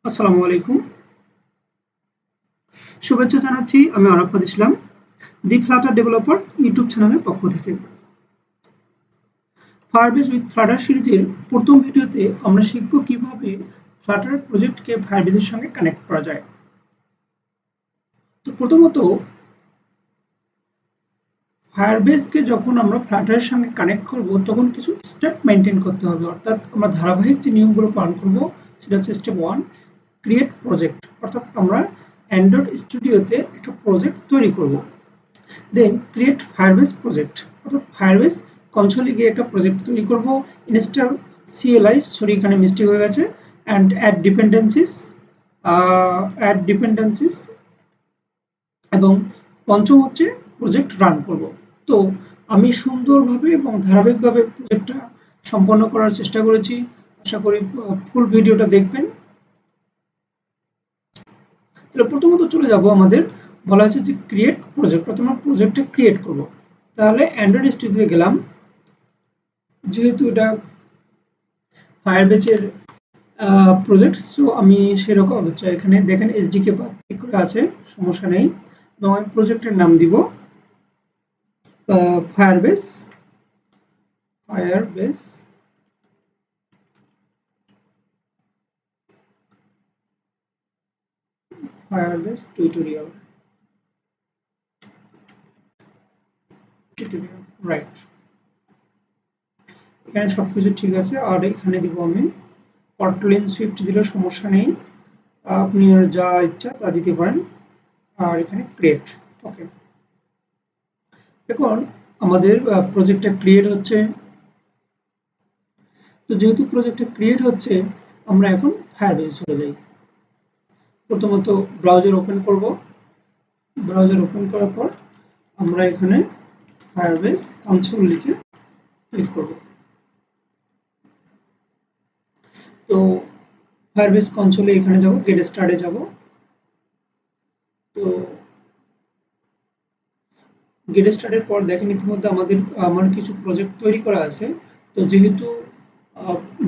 আসসালামু আলাইকুম। শুভেচ্ছা জানাচ্ছি। আমি আরাফাত ইসলাম, দি ফ্লাটার ডেভেলপার ইউটিউব চ্যানেলের পক্ষ থেকে। ফায়ারবেস উইথ ফ্লাটার সিরিজের প্রথম ভিডিওতে আমরা শিখব কিভাবে ফ্লাটার প্রজেক্টকে ফায়ারবেসের সঙ্গে কানেক্ট করা যায়। তো প্রথমত ফায়ারবেসকে যখন আমরা ফ্লাটারের সঙ্গে কানেক্ট করব তখন কিছু স্টেপ মেনটেন করতে হবে, অর্থাৎ আমরা ধারাবাহিক যে নিয়মগুলো পালন করব সেটা হচ্ছে স্টেপ 1, ক্রিয়েট প্রজেক্ট, অর্থাৎ আমরা অ্যান্ড্রয়েড স্টুডিওতে একটা প্রজেক্ট তৈরি করব। দেন ক্রিয়েট ফায়ারবেস প্রজেক্ট, অর্থাৎ ফায়ারবেস কনসোলে গিয়ে একটা প্রজেক্ট তৈরি করব। ইনস্টল সিএলআই, সরি এখানে মিস্টেক হয়ে গেছে, অ্যান্ড অ্যাড ডিপেন্ডেন্সিস এবং পঞ্চম হচ্ছে প্রজেক্ট রান করব। তো আমি সুন্দরভাবে এবং ধারাবাহিকভাবে প্রজেক্টটা সম্পন্ন করার চেষ্টা করেছি। আশা করি ফুল ভিডিওটা দেখবেন। তাহলে প্রথমত চলে যাব, আমাদের বলা হয়েছে যে ক্রিয়েট প্রজেক্ট, প্রথমে প্রজেক্টটা ক্রিয়েট করব। তাহলে অ্যান্ড্রয়েড স্টুডিওতে গেলাম, যেহেতু এটা ফায়ারবেসের প্রজেক্ট, সো আমি সেরকম এখানে দেখেন এসডিকে ঠিক করে আছে, সমস্যা নেই। এবং আমি প্রজেক্টের নাম দিব Firebase Firebase Firebase tutorial right. এখানে সবকিছু ঠিক আছে। আর এখানে দিব আমি কটলিন সুইফট, দিলে সমস্যা নেই, আপনি যা ইচ্ছা তা দিতে পারেন। আর এখানে ক্রিয়েট, ওকে। এখন আমাদের প্রজেক্টটা ক্রিয়েট হচ্ছে। তো যেহেতু প্রজেক্টটা ক্রিয়েট হচ্ছে, আমরা এখন ফায়ারবেসে চলে যাই। প্রথমত ব্রাউজার ওপেন করব। ব্রাউজার ওপেন করার পর আমরা এখানে ফায়ারবেস কনসোল লিখে ক্লিক করব। তো ফায়ারবেস কনসোলে এখানে যাব, গেট স্টার্টে যাব। তো গেট স্টার্টের পর দেখেন ইতিমধ্যে আমার কিছু প্রজেক্ট তৈরি করা আছে। তো যেহেতু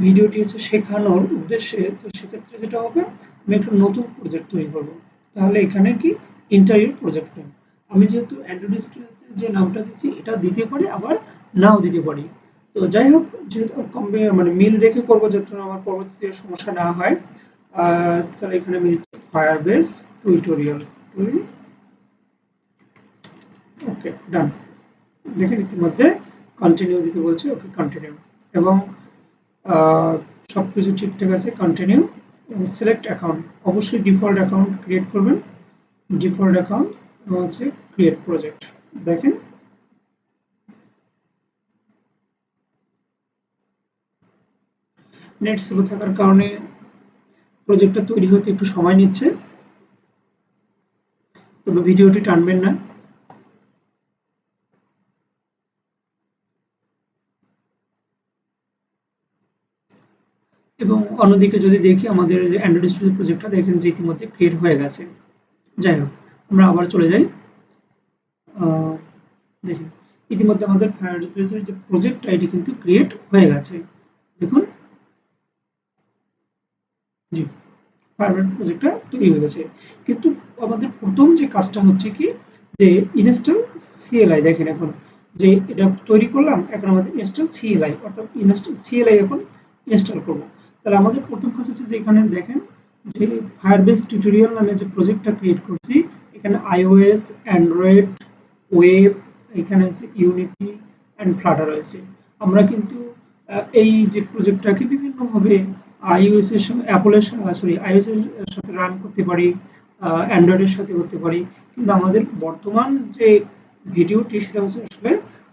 ভিডিওটি হচ্ছে শেখানোর উদ্দেশ্যে, তো সেক্ষেত্রে যেটা হবে, আমি একটা নতুন প্রজেক্ট তৈরি করব। তাহলে এখানে কি ইন্টারভিউ প্রজেক্ট নেম, আমি যেহেতু অ্যান্ড্রয়েড স্টুডিওতে যে নামটা দিচ্ছি এটা দিতে পারি, আবার নাও দিতে পারি। তো যাই হোক, যেহেতু মানে মিল রেখে করবো যাতে আমার পরবর্তীতে সমস্যা না হয়। তাহলে এখানে আমি ফায়ারবেস টিউটোরিয়াল, ওকে ডান। দেখেন ইতিমধ্যে কন্টিনিউ দিতে বলছে, ওকে কন্টিনিউ। এবং সবকিছু ঠিকঠাক আছে, কন্টিনিউ। এবং সিলেক্ট অ্যাকাউন্ট, অবশ্যই ডিফল্ট অ্যাকাউন্ট ক্রিয়েট করবেন, ডিফল্ট অ্যাকাউন্ট। এবং হচ্ছে ক্রিয়েট প্রজেক্ট। দেখেন নেট স্লো থাকার কারণে প্রজেক্টটা তৈরি হতে একটু সময় নিচ্ছে, তবে ভিডিওটি টানবেন না। এবং অন্যদিকে যদি দেখি, আমাদের যে অ্যান্ড্রয়েড স্টুডিও প্রজেক্টটা দেখেন যে ইতিমধ্যে ক্রিয়েট হয়ে গেছে। যাই হোক, আমরা আবার চলে যাই। দেখুন ইতিমধ্যে আমাদের ফায়ারবেসের যে প্রজেক্টটা এটি কিন্তু ক্রিয়েট হয়ে গেছে। দেখুন, জি, ফায়ারবেস প্রজেক্টটা তৈরি হয়ে গেছে। কিন্তু আমাদের প্রথম যে কাজটা হচ্ছে কি, যে ইনস্টল সিএলআই। দেখেন এখন যে এটা তৈরি করলাম, এখন আমাদের ইনস্টল সিএলআই, অর্থাৎ ইনস্টল সিএলআই এখন ইনস্টল করব। তাহলে আমাদের প্রথম কাজ হচ্ছে যে এখানে দেখেন যে ফায়ারবেস টিউটোরিয়াল নামে যে প্রজেক্টটা ক্রিয়েট করছি, এখানে আইওএস, অ্যান্ড্রয়েড, ওয়েব, এখানে হচ্ছে ইউনিটি অ্যান্ড ফ্লাটার রয়েছে। আমরা কিন্তু এই যে প্রজেক্টটাকে বিভিন্নভাবে iOS এর সঙ্গে অ্যাপলের iOS এর সাথে রান করতে পারি, অ্যান্ড্রয়েডের সাথে করতে পারি। কিন্তু আমাদের বর্তমান যে ভিডিওটি সেটা হচ্ছে আসলে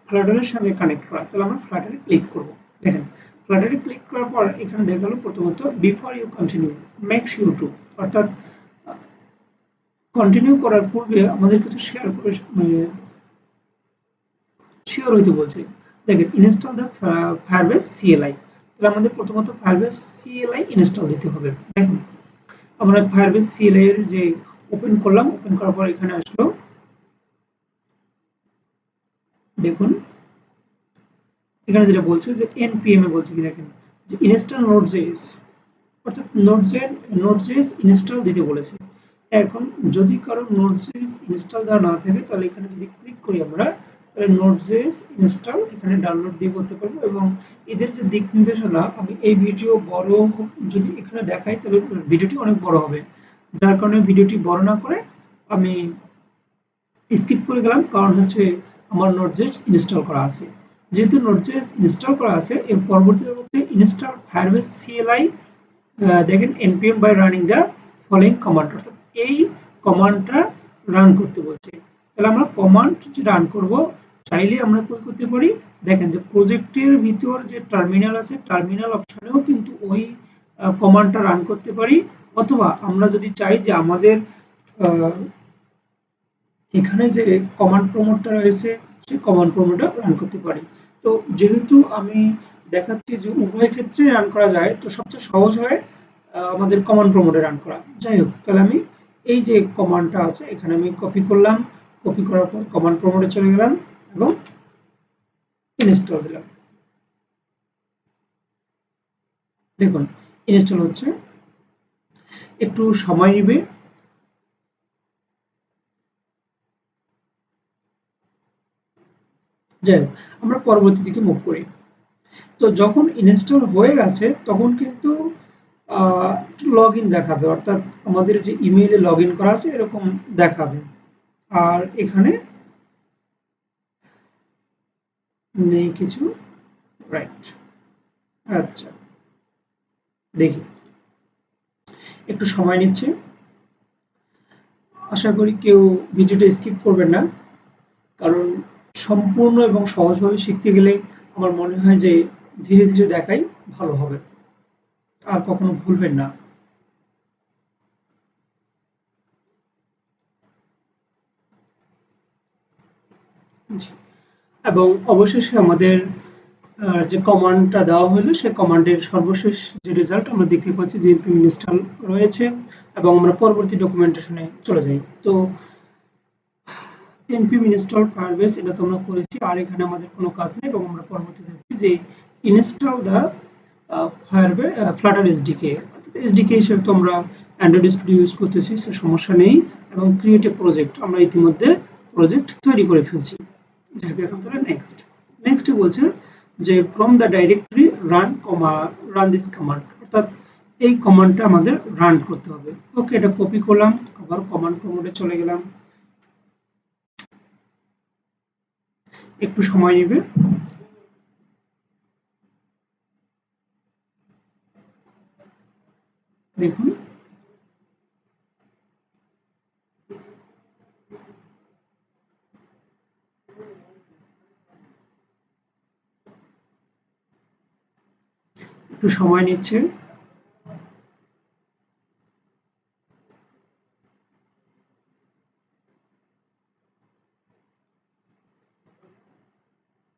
ফ্লাটারের সঙ্গে কানেক্ট করা। তাহলে আমরা ফ্লাটারে ক্লিক করব। দেখেন ফ্লাটারে ক্লিক করার পর এখানে দেখা গেল প্রথমত before you continue make sure to, অর্থাৎ কন্টিনিউ করার পূর্বে আমাদের কিছু শেয়ার করে মানে শিওর হইতে বলছে। দেখেন ইনস্টল দ্য ফায়ারবেস সিএলআই। তাহলে আমাদের প্রথমত ফায়ারবেস সিএলআই ইনস্টল দিতে হবে। দেখুন আমরা ফায়ারবেস সিএলআই এর যে ওপেন করলাম, ওপেন করার পর এখানে আসলো। দেখুন এখানে যেটা বলছে যে এনপিএম এ বলছে কি, দেখেন যে ইনস্টল নোড.js, অর্থাৎ নোড.js ইনস্টল দিতে বলেছে। এখন যদি কারো নোড.js ইনস্টল দেওয়া না থাকে তাহলে এখানে যদি ক্লিক করি আমরা, তাহলে নোড.js ইনস্টল এখানে ডাউনলোড দিয়ে করতে পারবো। এবং এদের যে দিক নির্দেশনা, আমি এই ভিডিও বড় যদি এখানে দেখাই তাহলে ভিডিওটি অনেক বড় হবে, যার কারণে ভিডিওটি বড় না করে আমি স্কিপ করে গেলাম, কারণ হচ্ছে আমার নোড.js ইনস্টল করা আছে। যেহেতু নোড.js ইনস্টল করা আছে, এর পরবর্তীতে হচ্ছে ইনস্টল ফায়ারবেস CLI, দেখেন npm by running the following command, অর্থাৎ এই কমান্ডটা রান করতে বলছে। তাহলে আমরা কমান্ড যে রান করব, চাইলে আমরা কি করতে পারি, দেখেন যে প্রজেক্টের ভিতর যে টার্মিনাল আছে, টার্মিনাল অপশনেও কিন্তু ওই কমান্ডটা রান করতে পারি, অথবা আমরা যদি চাই যে আমাদের এখানে যে কমান্ড প্রম্পটটা রয়েছে সেই কমান্ড প্রম্পটটা রান করতে পারি। তো যেহেতু আমি দেখাচ্ছি যে উভয় ক্ষেত্রে রান করা যায়, তো সবচেয়ে সহজ হয় আমাদের কমান্ড প্রম্পটে রান করা। যাই হোক, তাহলে আমি এই যে কমান্ডটা আছে এখানে আমি কপি করলাম, কপি করার পর কমান্ড প্রম্পটে চলে গেলাম এবং ইনস্টল দিলাম। দেখুন ইনস্টল হচ্ছে, একটু সময় নেবে। যাই হোক, আমরা পরবর্তী দিকে মুভ করি। তো যখন ইনস্টল হয়ে গেছে তখন কিন্তু লগ ইন দেখাবে, অর্থাৎ আমাদের যে ইমেইলে লগ ইন করা আছে এরকম দেখাবে। আর এখানে নেই কিছু, রাইট। আচ্ছা, দেখি, একটু সময় নিচ্ছে। আশা করি কেউ ভিডিওটা স্কিপ করবেন না, কারণ সম্পূর্ণ এবং সহজভাবে শিখতে গেলে আমার মনে হয় যে ধীরে ধীরে দেখাই ভালো হবে, আর কখনো ভুলবেন না। জি। এবং অবশেষে আমাদের যে কমান্ডটা দেওয়া হলো সেই কমান্ডের সর্বশেষ যে রেজাল্ট আমরা দেখতে পাচ্ছি যে npm ইনস্টল রয়েছে, এবং আমরা পরবর্তী ডকুমেন্টেশনে চলে যাই। তো npm ইনস্টল ফায়ারবেস এটা তো আমরা করেছি, আর এখানে আমাদের কোনো কাজ নেই, এবং আমরা পরবর্তীতে দেখছি যে install the Firebase Flutter SDK, অর্থাৎ এসডিকে হিসেবে তো আমরা অ্যান্ড্রয়েড স্টুডিও ইউজ করতেছি, সে সমস্যা নেই। এবং ক্রিয়েট এ প্রজেক্ট, আমরা ইতিমধ্যে প্রজেক্ট তৈরি করে ফেলছি। যাই হোক, এখন তাহলে নেক্সট নেক্সটে বলছে যে from the directory run this command, অর্থাৎ এই কমান্ডটা আমাদের রান করতে হবে। ওকে, এটা কপি করলাম, আবার কমান্ড প্রম্পটে চলে গেলাম, একটু সময় নেবে। দেখুন একটু সময় নিচ্ছে।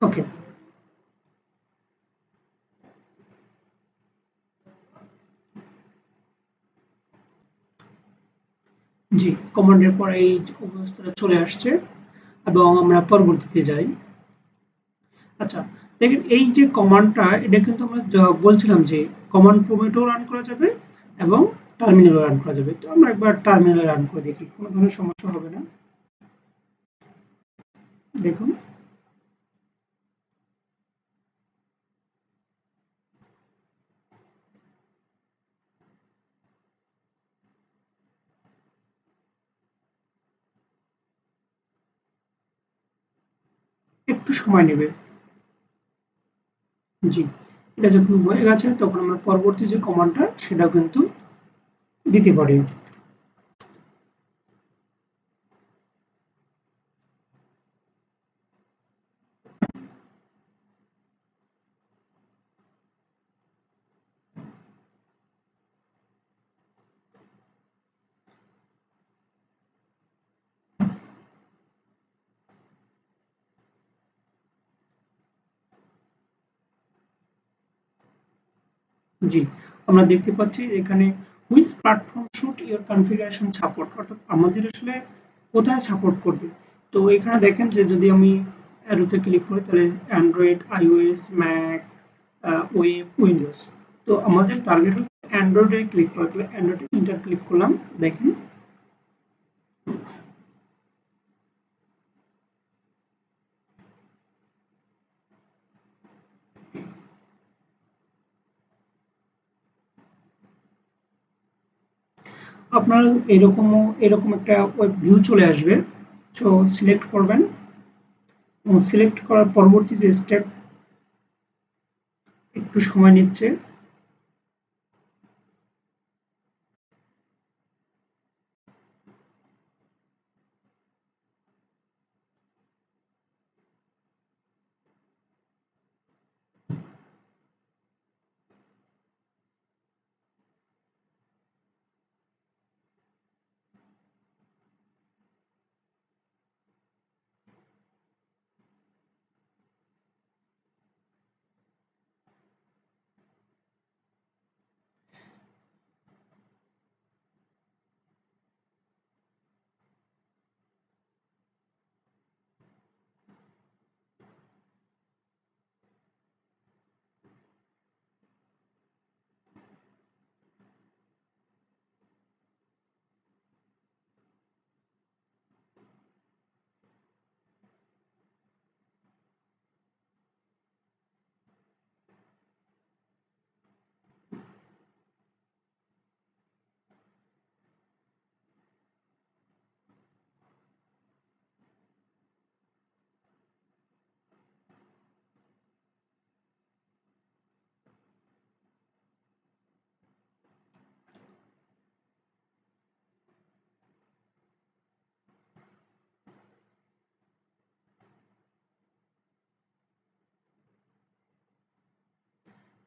ওকে, জি, কমান্ডের পরে এই অবস্থাটা চলে আসছে, এবং আমরা পরবর্তীতে যাই। আচ্ছা, দেখেন এই যে কমান্ডটা, এটা কিন্তু আমরা বলছিলাম যে কমান্ড প্রম্পটেও রান করা যাবে এবং টার্মিনালও রান করা যাবে। তো আমরা একবার টার্মিনালে রান করে দেখি, কোনো ধরনের সমস্যা হবে না। দেখুন একটু সময় নেবে। জি, এটা যখন হয়ে গেছে তখন আমরা পরবর্তী যে কমান্ডটা সেটাও কিন্তু দিতে পারি। জি, আমরা দেখতে পাচ্ছি এখানে which platform should your configuration support, অর্থাৎ আমাদের আসলে কোথায় সাপোর্ট করবে। তো এখানে দেখেন যে যদি আমি অ্যারোতে ক্লিক করি তাহলে Android, iOS, Mac, web, Windows. তো আমাদের টার্গেট হচ্ছে অ্যান্ড্রয়েডে ক্লিক করা, তাহলে অ্যান্ড্রয়েড ইন্টার ক্লিক করলাম, দেখেন আপনার এরকম একটা ওয়েব ভিউ চলে আসবে। সো সিলেক্ট করবেন এবং সিলেক্ট করার পরবর্তী যে স্টেপ একটু সময় নিচ্ছে।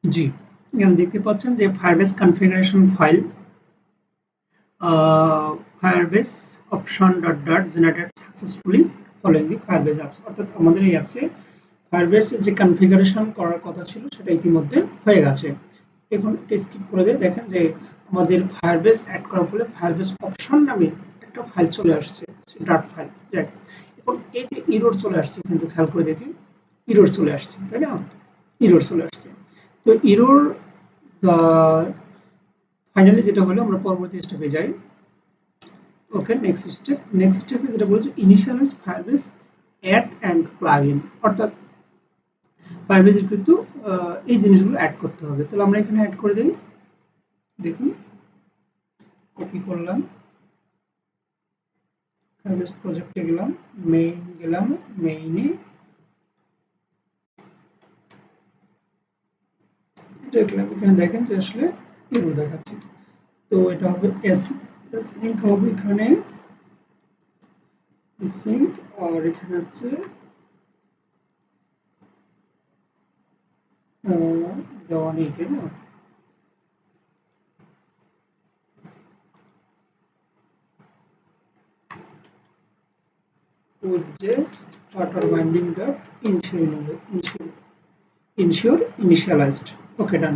জি, এখানে দেখতে পাচ্ছেন যে Firebase configuration file Firebase option dot dot generated successfully following the Firebase apps, অর্থাৎ আমাদের এই অ্যাপসে Firebase যে কনফিগারেশন করার কথা ছিল সেটা ইতিমধ্যে হয়ে গেছে। এখন এটা স্কিপ করে দিয়ে দেখেন যে আমাদের Firebase অ্যাড করার ফলে Firebase অপশন নামে একটা ফাইল চলে আসছে, ডট ফাইল। এখন এই যে ইরর চলে আসছে, কিন্তু খেয়াল করে দেখি ইরর চলে আসছে, তাই না? ইরর চলে আসছে। তো ইরর ফাইনালি যেটা হলো, আমরা পরবর্তী স্টেপে যাই। ওকে, নেক্সট স্টেপে যেটা বলছে initialise Firebase add and plugin, অর্থাৎ ফায়ারবেসের কিন্তু এই জিনিসগুলো অ্যাড করতে হবে। তাহলে আমরা এখানে অ্যাড করে দিই। দেখুন, কপি করলাম, ফায়ারবেস প্রজেক্টে গেলাম, গেলাম মেইনে, দেখলাম এখানে দেখেন যে আসলে এগুলো দেখাচ্ছে। তো এটা হবে সিঙ্ক হবে এখানে, সিঙ্ক, আর এখানে হচ্ছে দেওয়া নেই, তাই না? Object flutter binding dot ensure initialized. ওকে, ডান।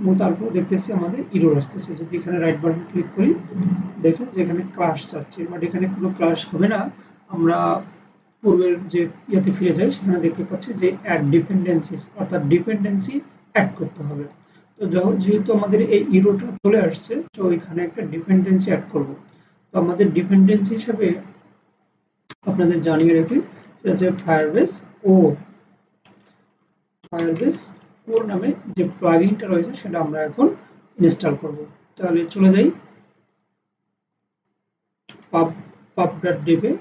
এবং তারপর দেখতেছি আমাদের ইরর আসতেছে। যদি এখানে রাইট বাটন ক্লিক করি, দেখেন যে এখানে ক্লাস যাচ্ছে, বাট এখানে কোনো ক্লাস হবে না। আমরা পূর্বের যে ইয়েতে ফিরে যাই, সেখানে দেখতে পাচ্ছি যে অ্যাড ডিপেন্ডেন্সিস, অর্থাৎ ডিপেন্ডেন্সি অ্যাড করতে হবে। তো যেহেতু আমাদের এই ইরোটা চলে আসছে, তো এখানে একটা ডিপেন্ডেন্সি অ্যাড করব। তো আমাদের ডিপেন্ডেন্সি হিসেবে আপনাদের জানিয়ে রাখি, সেটা হচ্ছে ফায়ারবেস কোর নামে যে প্লাগইনটা রয়েছে সেটা আমরা এখন ইনস্টল করব। তাহলে চলে যাই pub.dev এ,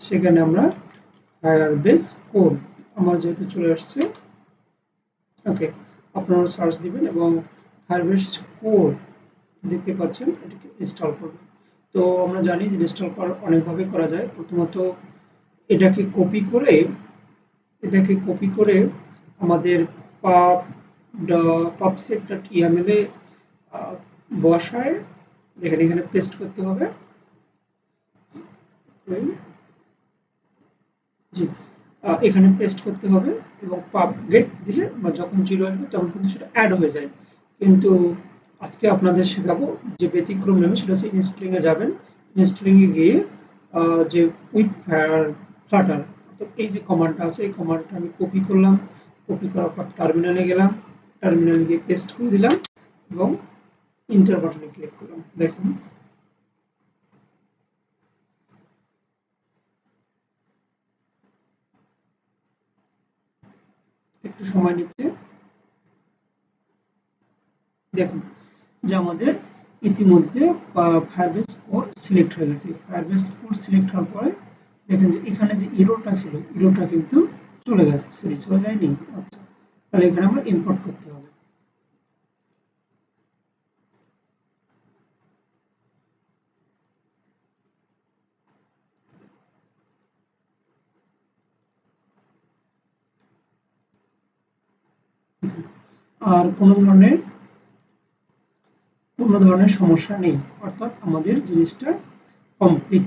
সেখানে আমরা ফায়ারবেস কোর আমার যেহেতু চলে আসছে, ওকে, আপনারা সার্চ দিবেন এবং ফায়ারবেস কোর দেখতে পাচ্ছেন, এটাকে ইনস্টল করবেন। তো আমরা জানি যে ইনস্টল করা অনেকভাবে করা যায়। প্রথমত এটাকে কপি করে আমাদের পাব pubsec.yaml এ বসায় এখানে পেস্ট করতে হবে। জি, এখানে পেস্ট করতে হবে এবং পাব গেট দিলে যখন 0 আসবে তখন কিন্তু সেটা অ্যাড হয়ে যায়। কিন্তু আজকে আপনাদের শেখাবো যে ব্যতিক্রম নেবে, সেটা হচ্ছে ইনস্টলিং এ যাবেন। ইনস্টলিং এ গিয়ে যে উইথ ফ্লাটার, তো এই যে কমান্ডটা আছে, এই কমান্ডটা আমি কপি করলাম, কপি করার পর টার্মিনালে গেলাম, টার্মিনালে গিয়ে পেস্ট করে দিলাম এবং ইন্টার বাটনে ক্লিক করলাম, দেখুন একটু সময় নিচ্ছে। দেখুন যে আমাদের ইতিমধ্যে ফায়ারবেস কোর সিলেক্ট হয়ে গেছে। ফায়ারবেস কোর সিলেক্ট হওয়ার পরে দেখেন যে এখানে যে ইরোটা ছিল, ইরোটা কিন্তু চলে গেছে, সরি চলে যায়নি। আচ্ছা, তাহলে এখানে আমরা ইম্পোর্ট করতে হবে। আর কোনো ধরনের সমস্যা নেই, অর্থাৎ আমাদের জিনিসটা কমপ্লিট।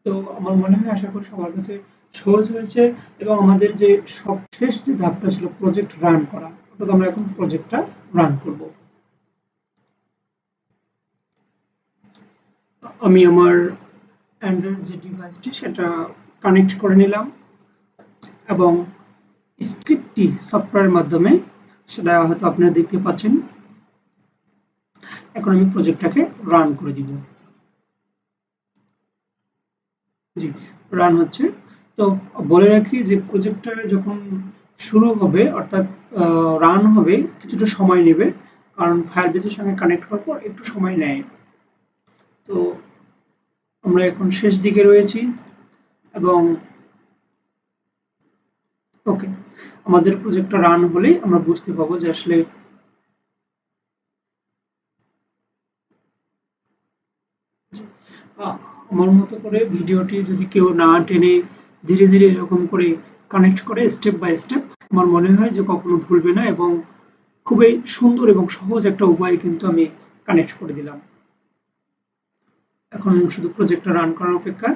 তো আমার মনে হয়, আশা করি সবার কাছে সহজ হয়েছে। এবং আমাদের যে সবশেষ যে ধাপটা ছিল প্রজেক্ট রান করা, অর্থাৎ আমরা এখন প্রজেক্টটা রান করব। আমি আমার অ্যান্ড্রয়েড যে ডিভাইসটি সেটা কানেক্ট করে নিলাম এবং স্ক্রিপ্টটি সফটওয়্যারের মাধ্যমে, সেটা হয়তো আপনারা দেখতে পাচ্ছেন। এখন আমি প্রজেক্টটাকে রান করে দিব। জি, রান হচ্ছে। তো বলে রাখি যে প্রজেক্টটা যখন শুরু হবে, অর্থাৎ রান হবে, কিছুটা সময় নেবে, কারণ ফায়ারবেসের সঙ্গে কানেক্ট হওয়ার পর একটু সময় নেয়। তো আমরা এখন শেষ দিকে রয়েছি এবং ওকে, আমাদের প্রজেক্টটা রান হলেই আমরা বুঝতে পাবো যে আসলে আমার মতো করে ভিডিওটি যদি কেউ না টেনে ধীরে ধীরে এরকম করে কানেক্ট করে স্টেপ বাই স্টেপ, আমার মনে হয় যে কখনো ভুলবে না। এবং খুবই সুন্দর এবং সহজ একটা উপায়ে কিন্তু আমি কানেক্ট করে দিলাম। এখন শুধু প্রজেক্টটা রান করার অপেক্ষা।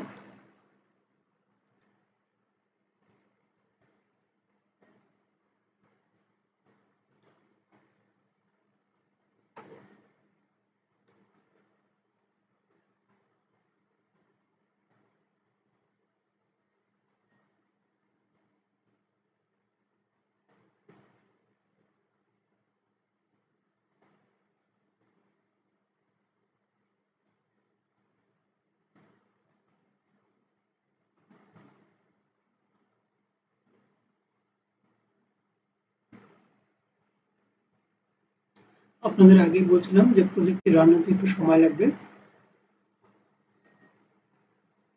আপনাদের আগেই বলছিলাম যে প্রজেক্টটি রান হতে একটু সময় লাগবে,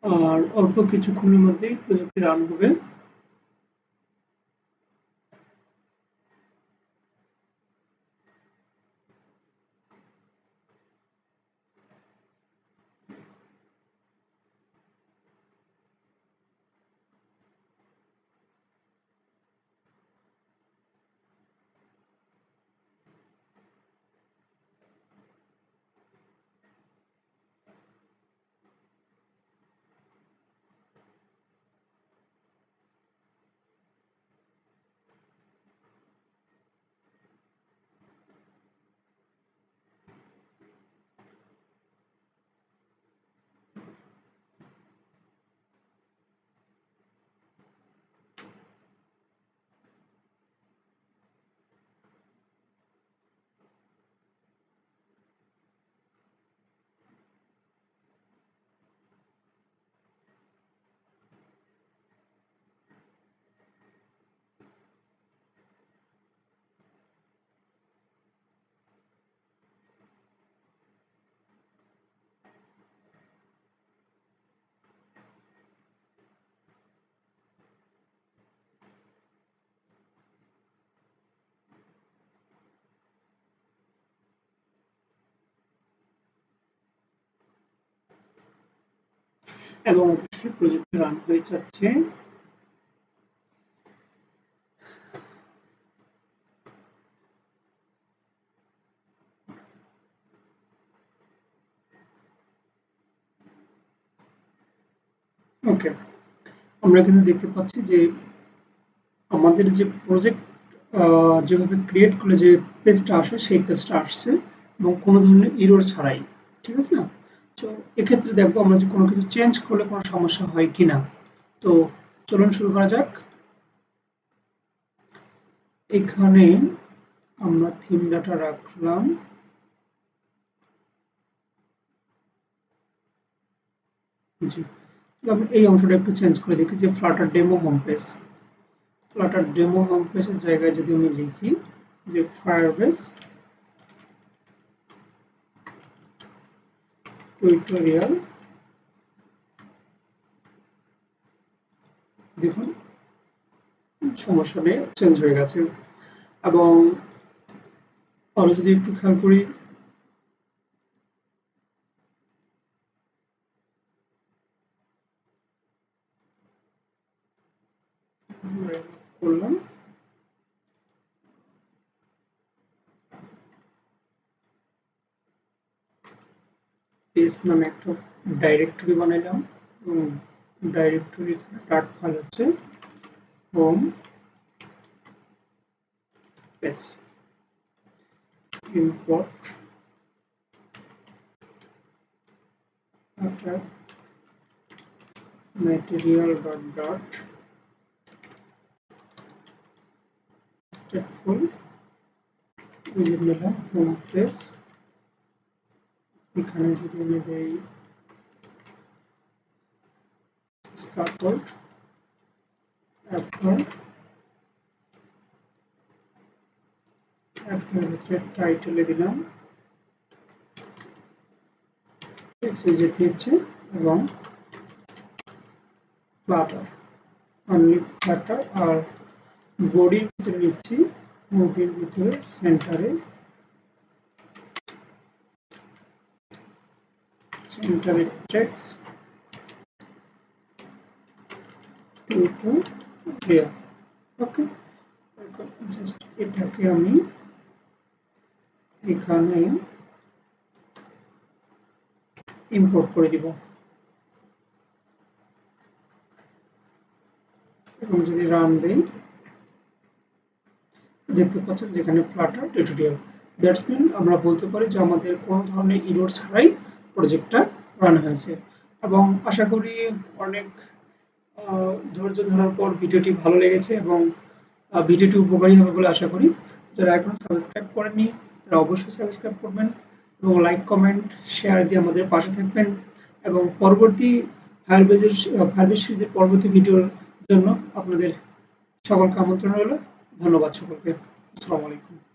আর অল্প কিছুক্ষণের মধ্যেই প্রজেক্টটি রান হবে। এবং অবশ্যই প্রজেক্টটি রান হয়ে যাচ্ছে। ওকে, আমরা কিন্তু দেখতে পাচ্ছি যে আমাদের যে প্রজেক্ট যেভাবে ক্রিয়েট করলে যে পেজটা আসে সেই পেজটা আসছে, এবং কোনো ধরনের এরর ছাড়াই। ঠিক আছে না? তো এক্ষেত্রে দেখবো আমরা যে কোনো কিছু চেঞ্জ করলে কোনো সমস্যা হয় কিনা। তো চলুন শুরু করা যাক। এখানে আমরা থিম ডাটা রাখলাম। জি, আমি এই অংশটা একটু চেঞ্জ করে দেখি যে Flutter demo home page. Flutter demo home পেজের জায়গায় যদি আমি লিখি যে ফায়ারবেস টিউটোরিয়াল, দেখুন সমস্যা নেই, চেঞ্জ হয়ে গেছে। এবং আরো যদি একটু খেয়াল করি, করলাম পেজ নামে একটা ডাইরেক্টরি বানাইলাম এবং ডাইরেক্টরি ডাট ফাইল হচ্ছে হোম পেজ। ইম্পোর্ট একটা material dot dot stateful with নিলাম হোম পেজ। এখানে যদি আমি দেই স্কাফোল্ড অ্যাপ্লাই, অ্যাপ্লাইয়ের ভিতরে টাইটেলে দিলাম এক্সএজেড নিচ্ছে এবং ফ্লাটার, অনলি ফ্লাটার। আর বডির ভিতরে নিচ্ছি, বডির ভিতরে সেন্টারে টেক্সট টিউটোরিয়াল। ওকে, জাস্ট এটাকে আমি এখানে ইম্পোর্ট করে দিব এবং যদি রান দেই দেখতে পাচ্ছেন যেখানে ফ্লাটার টিউটোরিয়াল। দ্যাটস মিন আমরা বলতে পারি যে আমাদের কোনো ধরনের ইরর ছাড়াই প্রজেক্টটা রান হয়েছে। এবং আশা করি অনেক ধৈর্য ধরার পর ভিডিওটি ভালো লেগেছে এবং ভিডিওটি উপকারী হবে বলে আশা করি। যারা এখনো সাবস্ক্রাইব করেননি তারা অবশ্যই সাবস্ক্রাইব করবেন এবং লাইক কমেন্ট শেয়ার দিয়ে আমাদের পাশে থাকবেন। এবং পরবর্তী ফায়ারবেস সিরিজের পরবর্তী ভিডিওর জন্য আপনাদের সকলকে আমন্ত্রণ রইল। ধন্যবাদ সকলকে। আসসালামু আলাইকুম।